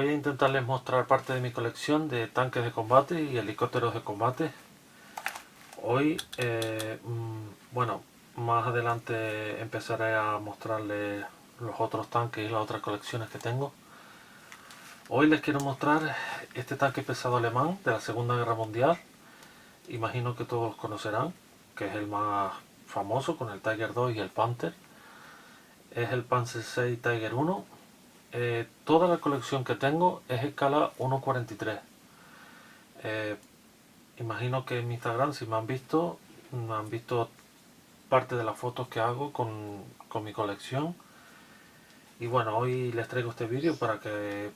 voy a intentarles mostrar parte de mi colección de tanques de combate y helicópteros de combate. Hoy, bueno, más adelante empezaré a mostrarles los otros tanques y las otras colecciones que tengo. Hoy les quiero mostrar este tanque pesado alemán de la Segunda Guerra Mundial. Imagino que todos conocerán, que es el más famoso con el Tiger II y el Panther. Es el Panzer VI Tiger 1. Toda la colección que tengo es escala 1:43. Imagino que en mi Instagram, si me han visto parte de las fotos que hago con mi colección. Y bueno, hoy les traigo este vídeo para que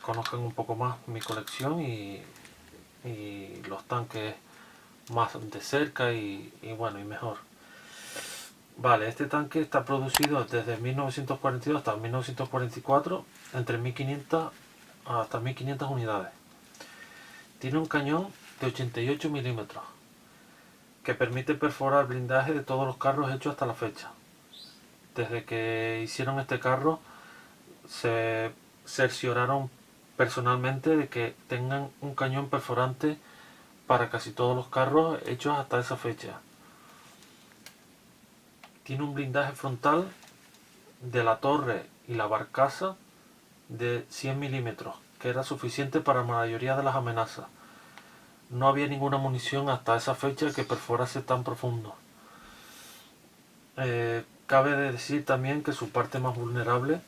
conozcan un poco más mi colección y los tanques más de cerca y bueno, y mejor. Vale, este tanque está producido desde 1942 hasta 1944, entre 1500 hasta 1500 unidades. Tiene un cañón de 88 milímetros, que permite perforar blindaje de todos los carros hechos hasta la fecha. Desde que hicieron este carro, se cercioraron personalmente de que tengan un cañón perforante para casi todos los carros hechos hasta esa fecha. Tiene un blindaje frontal de la torre y la barcaza de 100 milímetros, que era suficiente para la mayoría de las amenazas. No había ninguna munición hasta esa fecha que perforase tan profundo. Cabe decir también que su parte más vulnerable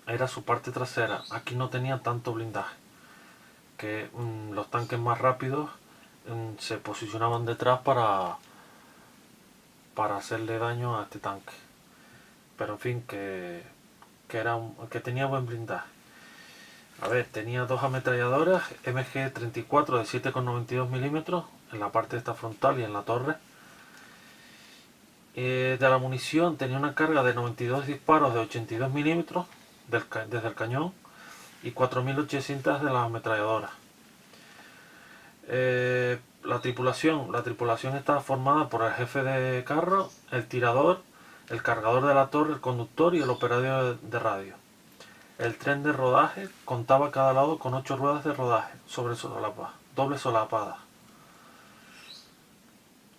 era su parte trasera. Aquí no tenía tanto blindaje, que los tanques más rápidos se posicionaban detrás para hacerle daño a este tanque. Pero en fin, que tenía buen blindaje. A ver, tenía dos ametralladoras MG-34 de 7,92 milímetros en la parte de esta frontal y en la torre. De la munición tenía una carga de 92 disparos de 82 milímetros desde el cañón y 4800 de las ametralladoras. La tripulación estaba formada por el jefe de carro, el tirador, el cargador de la torre, el conductor y el operario de radio. El tren de rodaje contaba a cada lado con 8 ruedas de rodaje doble solapadas,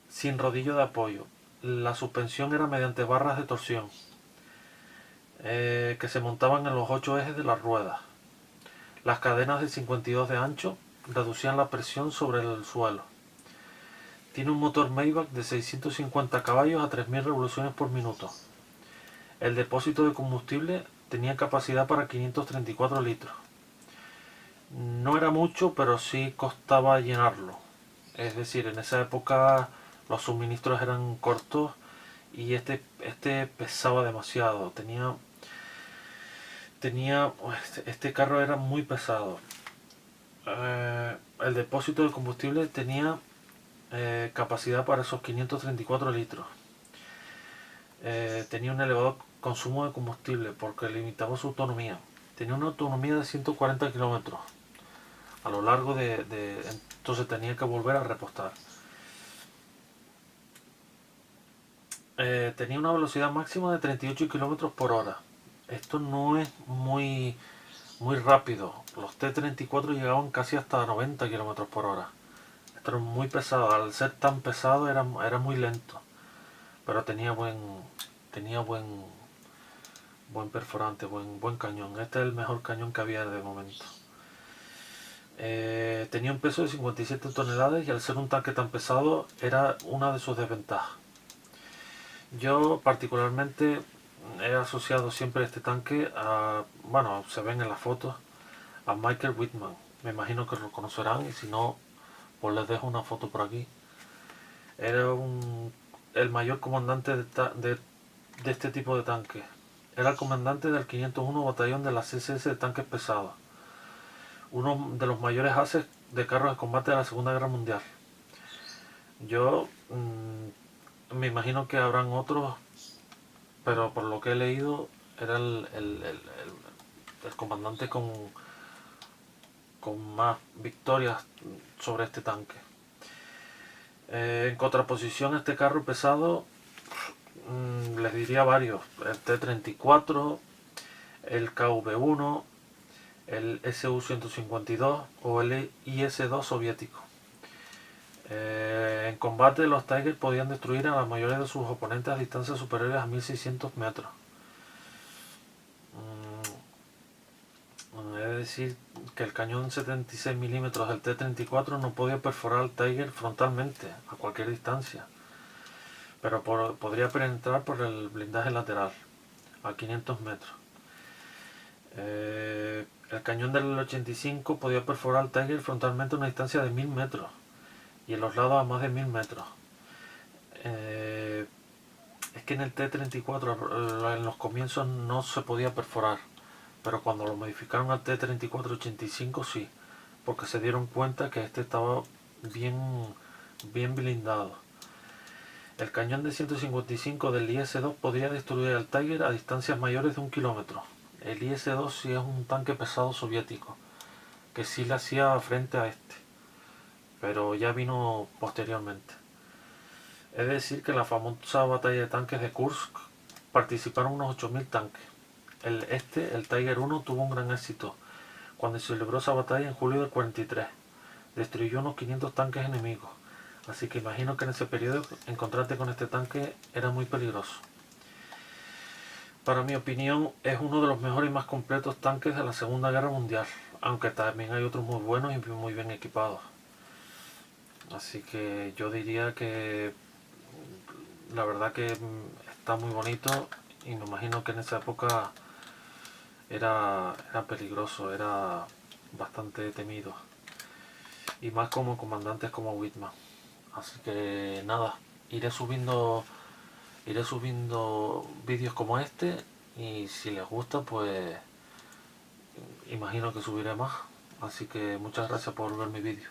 sin rodillo de apoyo. La suspensión era mediante barras de torsión, que se montaban en los 8 ejes de las ruedas. Las cadenas de 52 de ancho reducían la presión sobre el suelo. Tiene un motor Maybach de 650 caballos a 3000 revoluciones por minuto. El depósito de combustible tenía capacidad para 534 litros. No era mucho, pero sí costaba llenarlo. Es decir, en esa época los suministros eran cortos y este pesaba demasiado. Este carro era muy pesado. El depósito de combustible tenía capacidad para esos 534 litros. Tenía un elevado consumo de combustible porque limitaba su autonomía. Tenía una autonomía de 140 kilómetros a lo largo entonces tenía que volver a repostar. Tenía una velocidad máxima de 38 kilómetros por hora. Esto no es muy rápido. Los T-34 llegaban casi hasta 90 kilómetros por hora. Esto era muy pesado. Al ser tan pesado era muy lento. Pero tenía buen perforante, buen cañón. Este es el mejor cañón que había de momento. Tenía un peso de 57 toneladas y al ser un tanque tan pesado era una de sus desventajas. Yo particularmente he asociado siempre este tanque a, bueno, se ven en las fotos, a Michael Wittmann. Me imagino que lo conocerán y si no, pues les dejo una foto por aquí. Era el mayor comandante de este tipo de tanques. Era el comandante del 501 batallón de la CSS de tanques pesados. Uno de los mayores ases de carros de combate de la Segunda Guerra Mundial. Yo me imagino que habrán otros, pero por lo que he leído era el comandante con más victorias sobre este tanque. En contraposición a este carro pesado, les diría varios: el T-34, el KV-1, el Su-152 o el IS-2 soviético. En combate los Tiger podían destruir a la mayoría de sus oponentes a distancias superiores a 1600 metros. Es decir, que el cañón 76 milímetros del T-34 no podía perforar al Tiger frontalmente a cualquier distancia, pero podría penetrar por el blindaje lateral a 500 metros. El cañón del 85 podía perforar al Tiger frontalmente a una distancia de 1000 metros y en los lados a más de 1000 metros. Es que en el T-34 en los comienzos no se podía perforar, pero cuando lo modificaron al T-34-85 sí, porque se dieron cuenta que este estaba bien blindado. El cañón de 155 del IS-2 podría destruir al Tiger a distancias mayores de 1 kilómetro. El IS-2 sí es un tanque pesado soviético, que sí le hacía frente a este, pero ya vino posteriormente. Es decir, que en la famosa batalla de tanques de Kursk participaron unos 8000 tanques. El Tiger 1 tuvo un gran éxito cuando se libró esa batalla en julio del 43. Destruyó unos 500 tanques enemigos, así que imagino que en ese periodo encontrarte con este tanque era muy peligroso. Para mi opinión es uno de los mejores y más completos tanques de la Segunda Guerra Mundial, aunque también hay otros muy buenos y muy bien equipados. Así que yo diría que la verdad que está muy bonito y me imagino que en esa época era peligroso, era bastante temido. Y más como comandantes como Whitman. Así que nada, iré subiendo vídeos como este y si les gusta pues imagino que subiré más. Así que muchas gracias por ver mi vídeo.